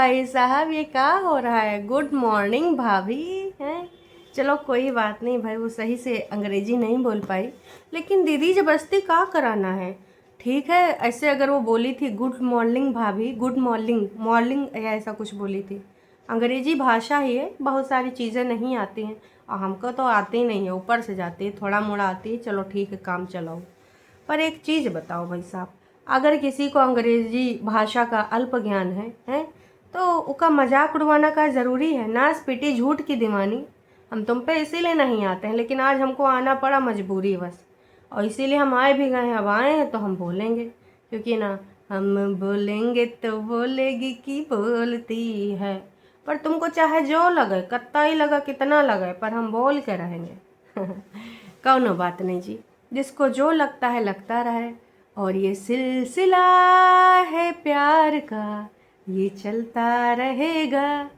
भाई साहब, ये क्या हो रहा है? गुड मॉर्निंग भाभी हैं। चलो कोई बात नहीं भाई, वो सही से अंग्रेजी नहीं बोल पाई, लेकिन दीदी जबरदस्ती क्या कराना है। ठीक है, ऐसे अगर वो बोली थी गुड मॉर्निंग भाभी, गुड मॉर्निंग मॉर्निंग या ऐसा कुछ बोली थी। अंग्रेजी भाषा ही है, बहुत सारी चीज़ें नहीं आती हैं और हमको तो आती ही नहीं है, ऊपर से जाती है, थोड़ा मोड़ा आती है। चलो ठीक है, काम चलाओ। पर एक चीज़ बताओ भाई साहब, अगर किसी को अंग्रेजी भाषा का अल्प ज्ञान है तो उसका मजाक उड़वाना का ज़रूरी है? नाच पीटी झूठ की दीवानी। हम तुम पे इसीलिए नहीं आते हैं, लेकिन आज हमको आना पड़ा मजबूरी बस, और इसीलिए हम आए भी गए हैं। अब आए हैं तो हम बोलेंगे, क्योंकि ना हम बोलेंगे तो बोलेगी कि बोलती है। पर तुमको चाहे जो लगे, कत्ता ही लगा कितना लगे, पर हम बोल के रहेंगे। कौनो बात नहीं जी, जिसको जो लगता है लगता रहे। और ये सिलसिला है प्यार का, ये चलता रहेगा।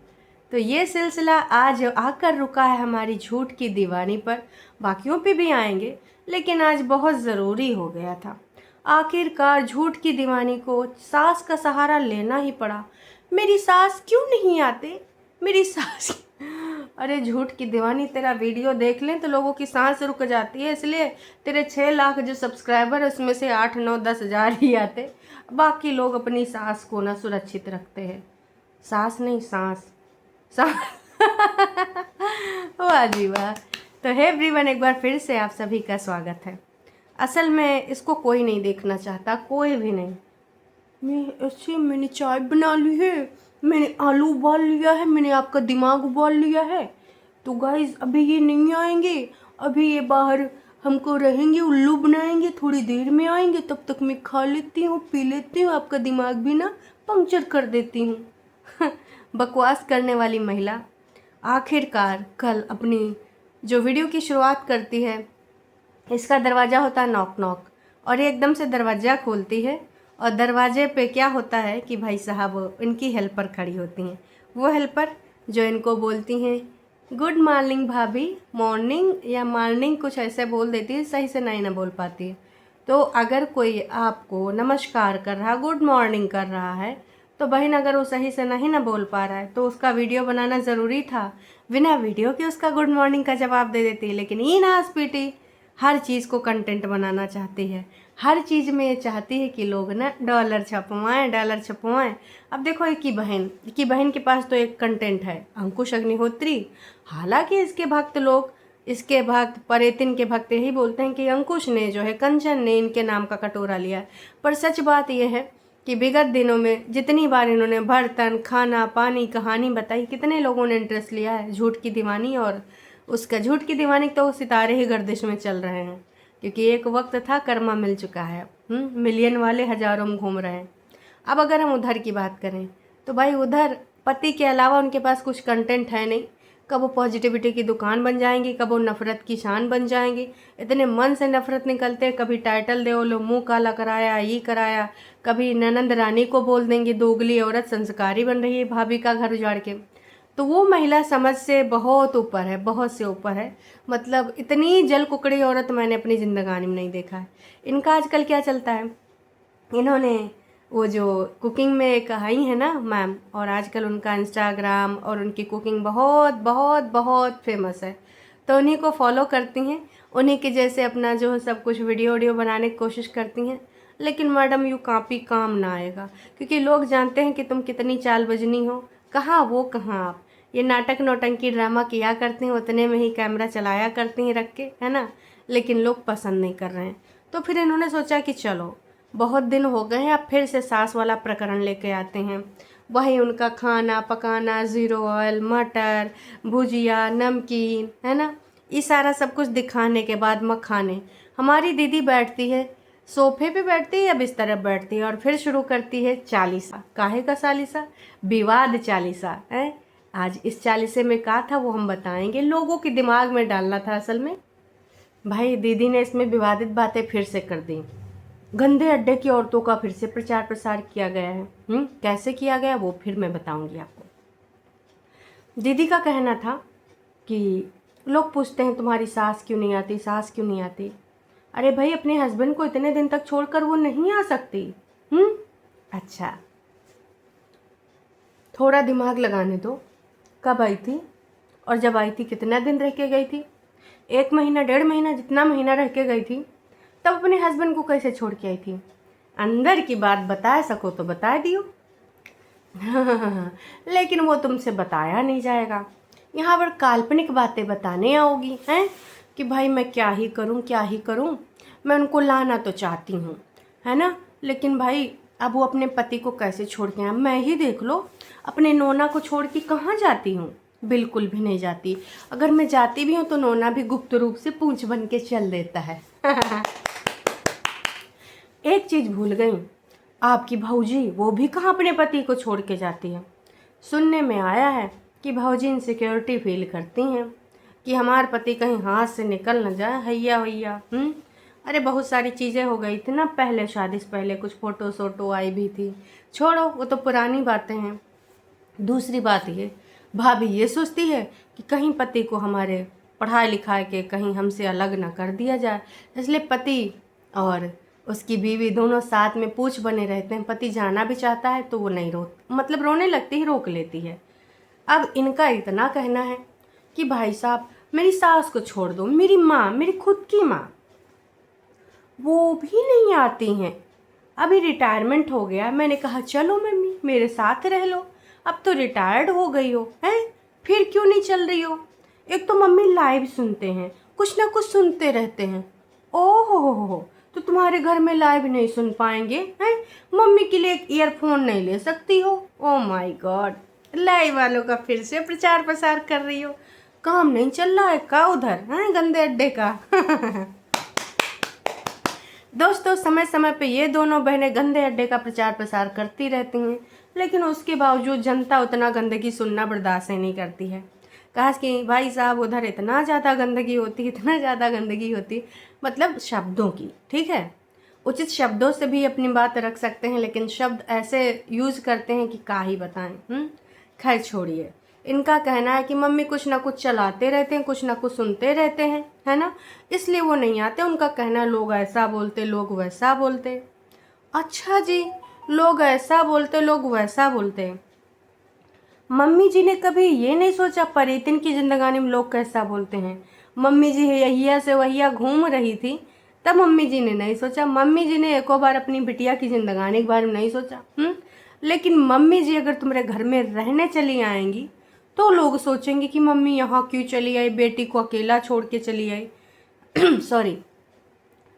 तो ये सिलसिला आज आकर रुका है हमारी झूठ की दीवानी पर। बाकियों पे भी आएंगे, लेकिन आज बहुत ज़रूरी हो गया था। आखिरकार झूठ की दीवानी को सास का सहारा लेना ही पड़ा। मेरी सास क्यों नहीं आते? मेरी सास अरे झूठ की दीवानी, तेरा वीडियो देख लें तो लोगों की सांस रुक जाती है, इसलिए तेरे 6 लाख जो सब्सक्राइबर है उसमें से 8 9 10 हज़ार ही आते। बाकी लोग अपनी सास को ना सुरक्षित रखते हैं। सास नहीं, सांस सांस। वाह जी वाह। तो हे एवरीवन, एक बार फिर से आप सभी का स्वागत है। असल में इसको कोई नहीं देखना चाहता, कोई भी नहीं। मैंने चाय बना ली है, मैंने आलू उबाल लिया है, मैंने आपका दिमाग उबाल लिया है। तो गाइस अभी ये नहीं आएंगे, अभी ये बाहर हमको रहेंगे, उल्लू बनाएंगे, थोड़ी देर में आएंगे। तब तक मैं खा लेती हूँ, पी लेती हूँ, आपका दिमाग भी ना पंक्चर कर देती हूँ। बकवास करने वाली महिला आखिरकार कल अपनी जो वीडियो की शुरुआत करती है, इसका दरवाज़ा होता है नॉक नॉक, और ये एकदम से दरवाज़ा खोलती है और दरवाजे पे क्या होता है कि भाई साहब इनकी हेल्पर खड़ी होती हैं। वो हेल्पर जो इनको बोलती हैं गुड मॉर्निंग भाभी, मॉर्निंग या मॉर्निंग कुछ ऐसे बोल देती है, सही से नहीं ना बोल पाती है। तो अगर कोई आपको नमस्कार कर रहा, गुड मॉर्निंग कर रहा है, तो बहन अगर वो सही से नहीं ना बोल पा रहा है तो उसका वीडियो बनाना ज़रूरी था। बिना वीडियो के उसका गुड मॉर्निंग का जवाब दे देती है। लेकिन ये नास पीटी हर चीज़ को कंटेंट बनाना चाहती है, हर चीज़ में ये चाहती है कि लोग ना डॉलर छपवाएं, डॉलर छपवाएं। अब देखो एक ही बहन के पास तो एक कंटेंट है, अंकुश अग्निहोत्री। हालांकि इसके भक्त लोग, इसके भक्त परेतिन के भक्त यही बोलते हैं कि अंकुश ने जो है, कंचन ने इनके नाम का कटोरा लिया। पर सच बात यह है कि विगत दिनों में जितनी बार इन्होंने बर्तन, खाना, पानी, कहानी बताई, कितने लोगों ने इंटरेस्ट लिया है झूठ की दीवानी। और उसका झूठ की दीवानी तो सितारे ही गर्दिश में चल रहे हैं, क्योंकि एक वक्त था, कर्मा मिल चुका है। मिलियन वाले हज़ारों में घूम रहे हैं। अब अगर हम उधर की बात करें तो भाई उधर पति के अलावा उनके पास कुछ कंटेंट है नहीं। कब वो पॉजिटिविटी की दुकान बन जाएंगी, कब वो नफ़रत की शान बन जाएंगी। इतने मन से नफ़रत निकलते, कभी टाइटल दे लो मुँह काला कराया, ये कराया, कभी ननंद रानी को बोल देंगे दोगली औरत, संस्कारी बन रही है भाभी का घर उजाड़ के। तो वो महिला समझ से बहुत ऊपर है, बहुत से ऊपर है। मतलब इतनी जल कुकड़ी औरत मैंने अपनी ज़िंदगानी में नहीं देखा है। इनका आजकल क्या चलता है, इन्होंने वो जो कुकिंग में एक आई है ना मैम, और आजकल उनका इंस्टाग्राम और उनकी कुकिंग बहुत बहुत बहुत फेमस है। तो उन्हीं को फॉलो करती हैं, उन्हीं के जैसे अपना जो है सब कुछ वीडियो बनाने की कोशिश करती हैं। लेकिन मैडम यू काफ़ी काम ना आएगा, क्योंकि लोग जानते हैं कि तुम कितनी चालबजनी हो। कहाँ वो कहाँ आप, ये नाटक नौटंकी ड्रामा किया करती हैं, उतने में ही कैमरा चलाया करती हैं रख के, है ना। लेकिन लोग पसंद नहीं कर रहे हैं। तो फिर इन्होंने सोचा कि चलो बहुत दिन हो गए हैं, अब फिर से सास वाला प्रकरण लेके आते हैं। वही उनका खाना पकाना, ज़ीरो ऑयल, मटर, भुजिया, नमकीन, है ना, ये सारा सब कुछ दिखाने के बाद मखाने। हमारी दीदी बैठती है, सोफे पे बैठती है या बिस्तर पर बैठती है, और फिर शुरू करती है चालीसा। काहे का चालीसा? विवाद चालीसा है। आज इस चालीसे में क्या था वो हम बताएंगे, लोगों के दिमाग में डालना था असल में। भाई दीदी ने इसमें विवादित बातें फिर से कर दी, गंदे अड्डे की औरतों का फिर से प्रचार प्रसार किया गया है। कैसे किया गया वो फिर मैं बताऊंगी आपको। दीदी का कहना था कि लोग पूछते हैं तुम्हारी सास क्यों नहीं आती, सास क्यों नहीं आती। अरे भाई अपने हस्बैंड को इतने दिन तक छोड़कर वो नहीं आ सकती। अच्छा, थोड़ा दिमाग लगाने दो। कब आई थी और जब आई थी कितना दिन रह के गई थी? 1 महीना 1.5 महीना, जितना महीना रह के गई थी, तब अपने हस्बैंड को कैसे छोड़ के आई थी? अंदर की बात बता सको तो बता दियो। लेकिन वो तुमसे बताया नहीं जाएगा। यहाँ पर काल्पनिक बातें बताने आओगी हैं कि भाई मैं क्या ही करूँ। मैं उनको लाना तो चाहती हूँ, है ना, लेकिन भाई अब वो अपने पति को कैसे छोड़ के आए? मैं ही देख लो, अपने नोना को छोड़ के कहाँ जाती हूँ? बिल्कुल भी नहीं जाती। अगर मैं जाती भी हूँ तो नोना भी गुप्त रूप से पूंछ बन के चल देता है। एक चीज़ भूल गई, आपकी भौजी वो भी कहाँ अपने पति को छोड़ के जाती है। सुनने में आया है कि भौजी इनसिक्योरिटी फील करती हैं कि हमारे पति कहीं हाथ से निकल न जाए। हैया भैया अरे बहुत सारी चीज़ें हो गई थी ना पहले, शादी से पहले कुछ फ़ोटो आई भी थी। छोड़ो, वो तो पुरानी बातें हैं। दूसरी बात ये, भाभी ये सोचती है कि कहीं पति को हमारे पढ़ाई लिखाई के कहीं हमसे अलग ना कर दिया जाए, इसलिए पति और उसकी बीवी दोनों साथ में पूछ बने रहते हैं। पति जाना भी चाहता है तो वो नहीं मतलब रोने लगती ही रोक लेती है। अब इनका इतना कहना है कि भाई साहब मेरी सास को छोड़ दो, मेरी माँ, मेरी खुद की माँ, वो भी नहीं आती हैं। अभी रिटायरमेंट हो गया, मैंने कहा चलो मम्मी मेरे साथ रह लो। अब तो रिटायर्ड हो गई हो, हैं, फिर क्यों नहीं चल रही हो? एक तो मम्मी लाइव सुनते हैं, कुछ ना कुछ सुनते रहते हैं। ओहो हो, तो तुम्हारे घर में लाइव नहीं सुन पाएंगे हैं? मम्मी के लिए एक ईयरफोन नहीं ले सकती हो? ओ माय गॉड, लाइव वालों का फिर से प्रचार प्रसार कर रही हो। काम नहीं चल रहा है का उधर, हैं, गंदे अड्डे का? दोस्तों, समय समय पे ये दोनों बहनें गंदे अड्डे का प्रचार प्रसार करती रहती हैं, लेकिन उसके बावजूद जनता उतना गंदगी सुनना बर्दाश्त नहीं करती है। कहा कि भाई साहब उधर इतना ज़्यादा गंदगी होती, मतलब शब्दों की, ठीक है, उचित शब्दों से भी अपनी बात रख सकते हैं, लेकिन शब्द ऐसे यूज़ करते हैं कि क्या ही बताएं। खैर छोड़िए। इनका कहना है कि मम्मी कुछ ना कुछ चलाते रहते हैं, कुछ ना कुछ सुनते रहते हैं, है ना, इसलिए वो नहीं आते। उनका कहना है लोग ऐसा बोलते, लोग वैसा बोलते। अच्छा जी, लोग ऐसा बोलते, लोग वैसा बोलते। मम्मी जी ने कभी ये नहीं सोचा परितिन की जिंदगानी में लोग कैसा बोलते हैं? मम्मी जी यहिया से वहिया घूम रही थी तब मम्मी जी ने नहीं सोचा। मम्मी जी ने एको बार अपनी बिटिया की जिंदगानी के बारे में नहीं सोचा। लेकिन मम्मी जी अगर तुम्हारे घर में रहने चली आएंगी तो लोग सोचेंगे कि मम्मी यहाँ क्यों चली आई, बेटी को अकेला छोड़ के चली आई। सॉरी,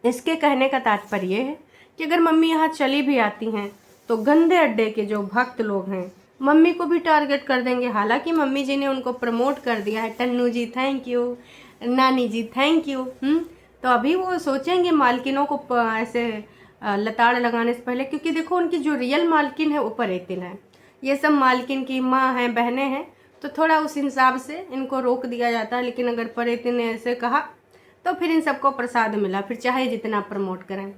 इसके कहने का तात्पर्य है कि अगर मम्मी यहाँ चली भी आती हैं तो गंदे अड्डे के जो भक्त लोग हैं मम्मी को भी टारगेट कर देंगे। हालांकि मम्मी जी ने उनको प्रमोट कर दिया है, टन्नू जी थैंक यू, नानी जी थैंक यू। तो अभी वो सोचेंगे मालकिनों को ऐसे लताड़ लगाने से पहले, क्योंकि देखो उनकी जो रियल मालकिन है वो परितिन है, ये सब मालकिन की माँ हैं, बहनें हैं, तो थोड़ा उस हिसाब से इनको रोक दिया जाता है। लेकिन अगर परितिन ने ऐसे कहा तो फिर इन सबको प्रसाद मिला, फिर चाहे जितना प्रमोट करें,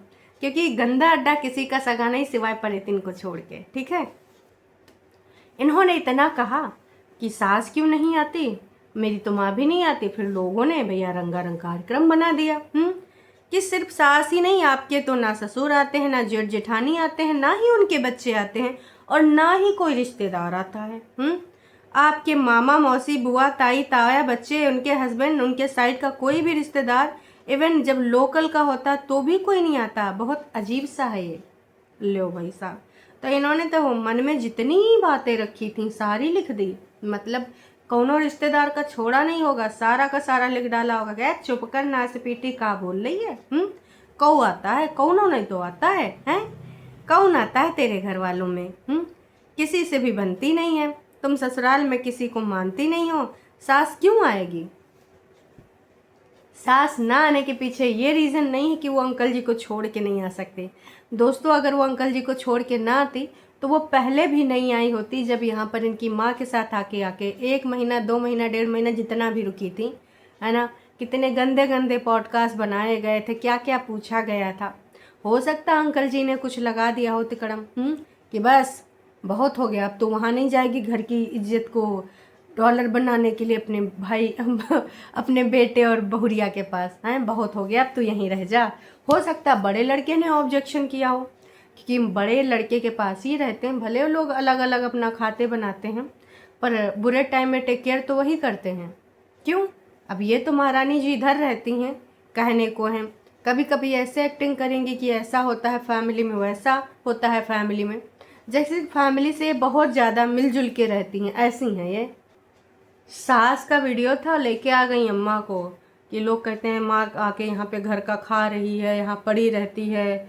क्योंकि गंदा अड्डा किसी का सगा नहीं सिवाय परितिन को छोड़ के, ठीक है। इन्होंने इतना कहा कि सास क्यों नहीं आती, मेरी तो माँ भी नहीं आती। फिर लोगों ने भैया रंगारंग कार्यक्रम बना दिया कि सिर्फ सास ही नहीं, आपके तो ना ससुर आते हैं, ना जेठ जेठानी आते हैं, ना ही उनके बच्चे आते हैं, और ना ही कोई रिश्तेदार आता है। आपके मामा मौसी बुआ ताई ताया बच्चे, उनके हस्बैंड, उनके साइड का कोई भी रिश्तेदार, इवन जब लोकल का होता तो भी कोई नहीं आता। बहुत अजीब सा है ये। लो भाई साहब, तो इन्होंने तो मन में जितनी बातें रखी थी सारी लिख दी। मतलब कौनो रिश्तेदार का छोड़ा नहीं होगा, सारा का सारा लिख डाला होगा। क्या चुप कर, ना से पीटी का बोल रही है? कौ आता है, कौनो नहीं तो आता है, हैं? कौन आता है तेरे घर वालों में? किसी से भी बनती नहीं है, तुम ससुराल में किसी को मानती नहीं हो, सास क्यों आएगी? सास ना आने के पीछे ये रीज़न नहीं है कि वो अंकल जी को छोड़ के नहीं आ सकते। दोस्तों, अगर वो अंकल जी को छोड़ के ना आती तो वो पहले भी नहीं आई होती, जब यहाँ पर इनकी माँ के साथ आके 1 महीना 2 महीना 1.5 महीना जितना भी रुकी थी, है ना। कितने गंदे गंदे पॉडकास्ट बनाए गए थे, क्या क्या पूछा गया था। हो सकता अंकल जी ने कुछ लगा दिया हो तिकड़म कि बस बहुत हो गया, अब तो वहाँ नहीं जाएगी घर की इज्जत को डॉलर बनाने के लिए अपने भाई अपने बेटे और बहुरिया के पास, हैं, बहुत हो गया, अब तो यहीं रह जा। हो सकता बड़े लड़के ने ऑब्जेक्शन किया हो कि बड़े लड़के के पास ही रहते हैं, भले वो लोग अलग अलग अपना खाते बनाते हैं, पर बुरे टाइम में टेक केयर तो वही करते हैं। क्यों? अब ये तो महारानी जी इधर रहती हैं, कहने को हैं, कभी कभी ऐसे एक्टिंग करेंगी कि ऐसा होता है फैमिली में, वैसा होता है फैमिली में, जैसे फैमिली से बहुत ज़्यादा मिलजुल के रहती हैं, ऐसी हैं ये। सास का वीडियो था, लेके आ गई अम्मा को कि लोग कहते हैं माँ आके यहाँ पे घर का खा रही है, यहाँ पड़ी रहती है,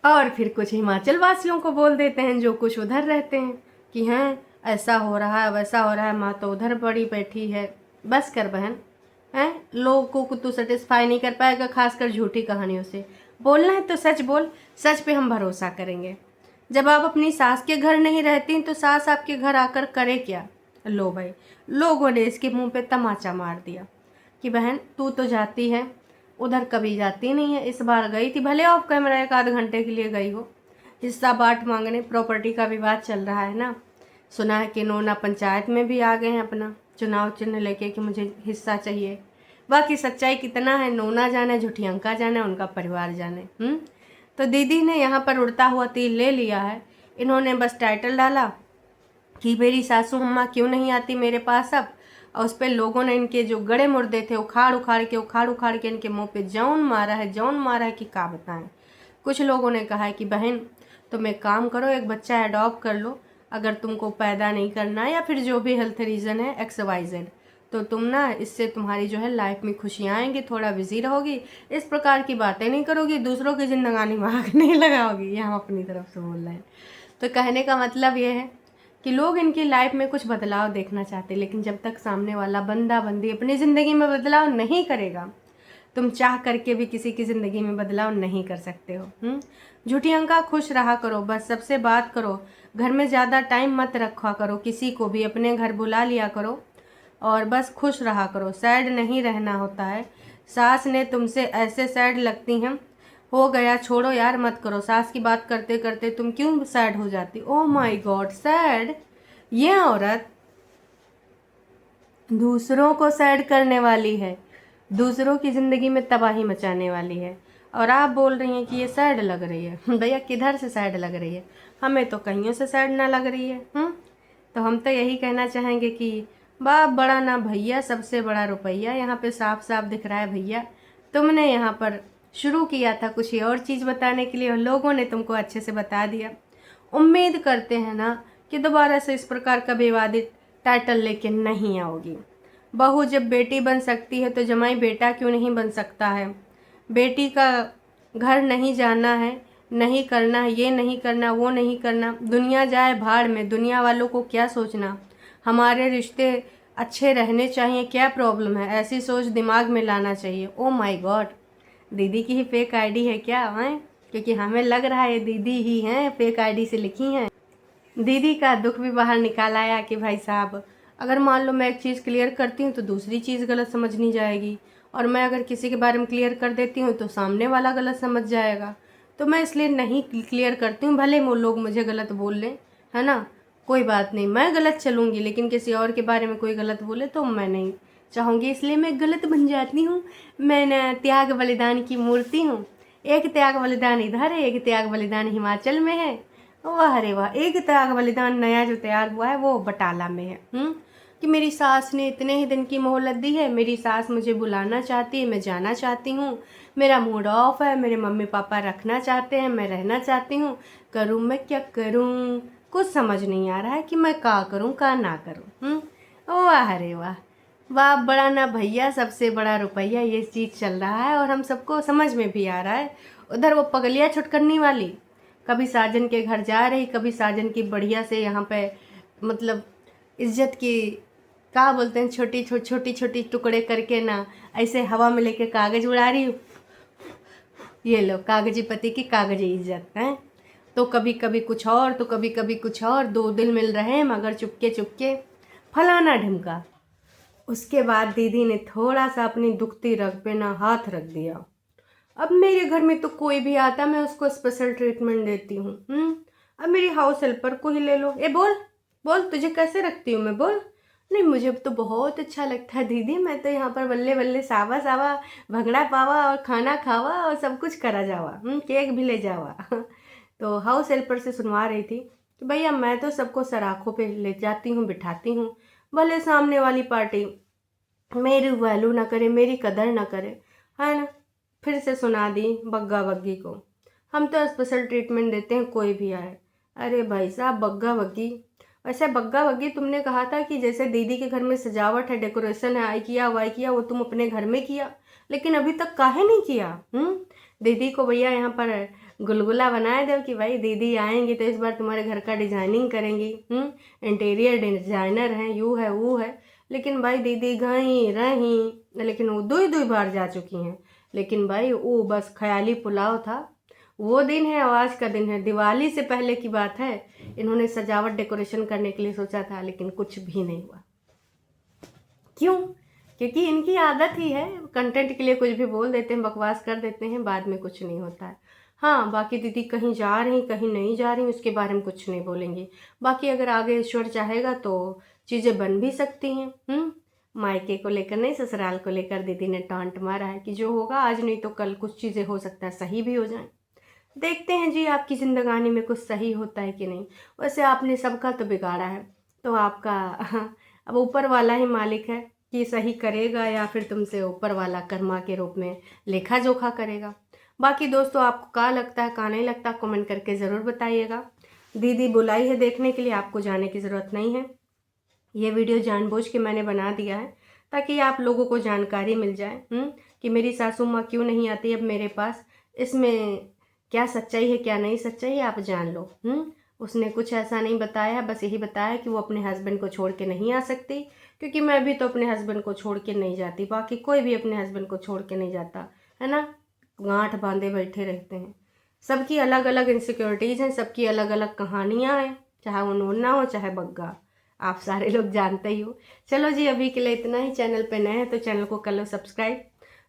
और फिर कुछ हिमाचल वासियों को बोल देते हैं जो कुछ उधर रहते हैं कि हैं ऐसा हो रहा है वैसा हो रहा है, माँ तो उधर पड़ी बैठी है। बस कर बहन, हैं लोगों को तू सेटिस्फाई नहीं कर पाएगा, खासकर झूठी कहानियों से। बोलना है तो सच बोल, सच पे हम भरोसा करेंगे। जब आप अपनी सास के घर नहीं रहती तो सास आपके घर आकर करे क्या? लो भाई, लोगों ने इसके मुंह पे तमाचा मार दिया कि बहन तू तो जाती है उधर, कभी जाती नहीं है, इस बार गई थी, भले ऑफ कैमरा 1 आध घंटे के लिए गई हो, हिस्सा बांट मांगने, प्रॉपर्टी का विवाद चल रहा है ना। सुना है कि नोना पंचायत में भी आ गए हैं अपना चुनाव चिन्ह लेके कि मुझे हिस्सा चाहिए। बाकी सच्चाई कितना है नोना जाने, झुठियंका जाने, उनका परिवार जाने। तो दीदी ने यहाँ पर उड़ता हुआ तीर ले लिया है। इन्होंने बस टाइटल डाला कि मेरी सासू अम्मा क्यों नहीं आती मेरे पास अब, और उस पर लोगों ने इनके जो गड़े मुर्दे थे उखाड़ उखाड़ के इनके मुंह पे जौन मारा है कि क्या बताएं। कुछ लोगों ने कहा है कि बहन तुम एक काम करो, एक बच्चा अडॉप्ट कर लो, अगर तुमको पैदा नहीं करना है या फिर जो भी हेल्थ रीज़न है XYZ, तो तुम ना इससे तुम्हारी जो है लाइफ में खुशियाँ आएंगी, थोड़ा बिजी रहोगी, इस प्रकार की बातें नहीं करोगी, दूसरों की जिंदगानी में आग नहीं लगाओगी। ये हम अपनी तरफ से बोल रहे हैं। तो कहने का मतलब ये है कि लोग इनकी लाइफ में कुछ बदलाव देखना चाहते, लेकिन जब तक सामने वाला बंदा बंदी अपनी ज़िंदगी में बदलाव नहीं करेगा, तुम चाह करके भी किसी की ज़िंदगी में बदलाव नहीं कर सकते हो। झूठियंका खुश रहा करो, बस सबसे बात करो, घर में ज़्यादा टाइम मत रखा करो, किसी को भी अपने घर बुला लिया करो और बस खुश रहा करो, सैड नहीं रहना होता है। सास ने तुमसे ऐसे सैड लगती हैं, हो गया छोड़ो यार मत करो, सास की बात करते करते तुम क्यों सैड हो जाती? Oh my God, sad? ये औरत दूसरों को सैड करने वाली है, दूसरों की ज़िंदगी में तबाही मचाने वाली है, और आप बोल रही हैं कि ये सैड लग रही है। भैया किधर से सैड लग रही है? हमें तो कहीं से सैड ना लग रही है। तो हम तो यही कहना चाहेंगे कि बाप बड़ा ना भैया, सबसे बड़ा रुपया। यहाँ पे साफ साफ दिख रहा है भैया, तुमने यहाँ पर शुरू किया था कुछ और चीज़ बताने के लिए और लोगों ने तुमको अच्छे से बता दिया। उम्मीद करते हैं ना कि दोबारा से इस प्रकार का विवादित टाइटल लेके नहीं आओगी। बहू जब बेटी बन सकती है तो जमाई बेटा क्यों नहीं बन सकता है? बेटी का घर नहीं जाना है, नहीं करना, ये नहीं करना, वो नहीं करना, दुनिया जाए भाड़ में, दुनिया वालों को क्या सोचना, हमारे रिश्ते अच्छे रहने चाहिए, क्या प्रॉब्लम है? ऐसी सोच दिमाग में लाना चाहिए। ओ माय गॉड, दीदी की ही फेक आईडी है क्या? हैं, क्योंकि हमें लग रहा है दीदी ही हैं, फेक आईडी से लिखी हैं। दीदी का दुख भी बाहर निकाल आया कि भाई साहब, अगर मान लो मैं एक चीज़ क्लियर करती हूँ तो दूसरी चीज़ गलत समझनी जाएगी, और मैं अगर किसी के बारे में क्लियर कर देती हूँ तो सामने वाला गलत समझ जाएगा। तो मैं इसलिए नहीं क्लियर करती हूँ, भले वो लोग मुझे गलत बोल लें, है ना, कोई बात नहीं, मैं गलत चलूँगी, लेकिन किसी और के बारे में कोई गलत बोले तो मैं नहीं चाहूँगी, इसलिए मैं गलत बन जाती हूँ। मैं त्याग बलिदान की मूर्ति हूँ। एक त्याग बलिदान इधर है, एक त्याग बलिदान हिमाचल में है। वाह रे वाह, एक त्याग बलिदान नया जो तैयार हुआ है वो बटाला में है। कि मेरी सास ने इतने ही दिन की मोहलत दी है, मेरी सास मुझे बुलाना चाहती है, मैं जाना चाहती हूँ, मेरा मूड ऑफ है, मेरे मम्मी पापा रखना चाहते हैं, मैं रहना चाहती हूँ, करूँ मैं क्या करूँ? कुछ समझ नहीं आ रहा है कि मैं क्या करूँ क्या ना करूँ। वाह रे वाह, बाप बड़ा ना भैया, सबसे बड़ा रुपया, ये चीज़ चल रहा है और हम सबको समझ में भी आ रहा है। उधर वो पगलिया छुटकरनी वाली कभी साजन के घर जा रही, कभी साजन की बढ़िया से यहाँ पे मतलब इज्जत की क्या बोलते हैं, छोटी टुकड़े करके ना ऐसे हवा में लेके कागज़ उड़ा रही। ये लो कागजी पति की कागजी इज्जत है। तो कभी कभी कुछ और, तो कभी कभी कुछ और, 2 दिल मिल रहे हैं मगर चुपके चुपके, फलाना ढिमका। उसके बाद दीदी ने थोड़ा सा अपनी दुखती रग पे ना हाथ रख दिया। अब मेरे घर में तो कोई भी आता मैं उसको स्पेशल ट्रीटमेंट देती हूँ। अब मेरी हाउस हेल्पर को ही ले लो। ए बोल बोल, तुझे कैसे रखती हूँ मैं, बोल। नहीं मुझे तो बहुत अच्छा लगता है दीदी, मैं तो यहाँ पर बल्ले बल्ले सावा सावा भंगड़ा पावा और खाना खावा और सब कुछ करा जावा, केक भी ले जावा। तो हाउस हेल्पर से सुनवा रही थी कि भैया मैं तो सबको सराखों पे ले जाती हूँ, बिठाती हूँ, भले सामने वाली पार्टी मेरी वैल्यू ना करे, मेरी कदर ना करे, है ना। फिर से सुना दी बग्गा बग्गी को, हम तो स्पेशल ट्रीटमेंट देते हैं कोई भी आए। अरे भाई साहब, बग्गा बग्गी, वैसे बग्गा बग्गी तुमने कहा था कि जैसे दीदी के घर में सजावट है, डेकोरेशन है, आई किया वाई किया, वो तुम अपने घर में किया, लेकिन अभी तक काहे नहीं किया। दीदी को भैया यहाँ पर गुलगुला बनाए दो कि भाई दीदी आएंगी तो इस बार तुम्हारे घर का डिजाइनिंग करेंगी, इंटीरियर डिजाइनर हैं, यू है वो है। लेकिन भाई दीदी गई रही, लेकिन वो दुई बार जा चुकी हैं। लेकिन भाई वो बस ख्याली पुलाव था। वो दिन है, आज का दिन है, दिवाली से पहले की बात है। इन्होंने सजावट डेकोरेशन करने के लिए सोचा था, लेकिन कुछ भी नहीं हुआ। क्यों? क्योंकि इनकी आदत ही है, कंटेंट के लिए कुछ भी बोल देते हैं, बकवास कर देते हैं, बाद में कुछ नहीं होता है। हाँ, बाकी दीदी कहीं जा रही कहीं नहीं जा रही उसके बारे में कुछ नहीं बोलेंगे। बाकी अगर आगे ईश्वर चाहेगा तो चीज़ें बन भी सकती हैं। मायके को लेकर नहीं, ससुराल को लेकर दीदी ने टांट मारा है कि जो होगा आज नहीं तो कल कुछ चीज़ें हो सकता है सही भी हो जाएं। देखते हैं जी आपकी ज़िंदगानी में कुछ सही होता है कि नहीं। वैसे आपने सबका तो बिगाड़ा है, तो आपका अब ऊपर वाला ही मालिक है कि सही करेगा या फिर तुमसे ऊपर वाला कर्मा के रूप में लेखा जोखा करेगा। बाकी दोस्तों आपको क्या लगता है, क्या नहीं लगता, कमेंट करके ज़रूर बताइएगा। दीदी बुलाई है देखने के लिए, आपको जाने की ज़रूरत नहीं है। ये वीडियो जानबूझ के मैंने बना दिया है ताकि आप लोगों को जानकारी मिल जाए कि मेरी सासू माँ क्यों नहीं आती अब मेरे पास, इसमें क्या सच्चाई है क्या नहीं सच्चाई है आप जान लो। उसने कुछ ऐसा नहीं बताया, बस यही बताया कि वो अपने हस्बैंड को छोड़ के नहीं आ सकती, क्योंकि मैं भी तो अपने हस्बैंड को छोड़ के नहीं जाती, बाकी कोई भी अपने हस्बैंड को छोड़ के नहीं जाता है ना। गांठ बांधे बैठे रहते हैं। सबकी अलग अलग इनसिक्योरिटीज़ हैं, सबकी अलग अलग कहानियाँ हैं, चाहे वो नोना हो चाहे बग्गा, आप सारे लोग जानते ही हो। चलो जी, अभी के लिए इतना ही। चैनल पे नए हैं तो चैनल को कर लो सब्सक्राइब।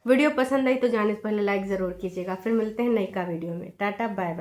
वीडियो पसंद आई तो जाने से पहले लाइक ज़रूर कीजिएगा। फिर मिलते हैं नई का वीडियो में। Tata bye bye.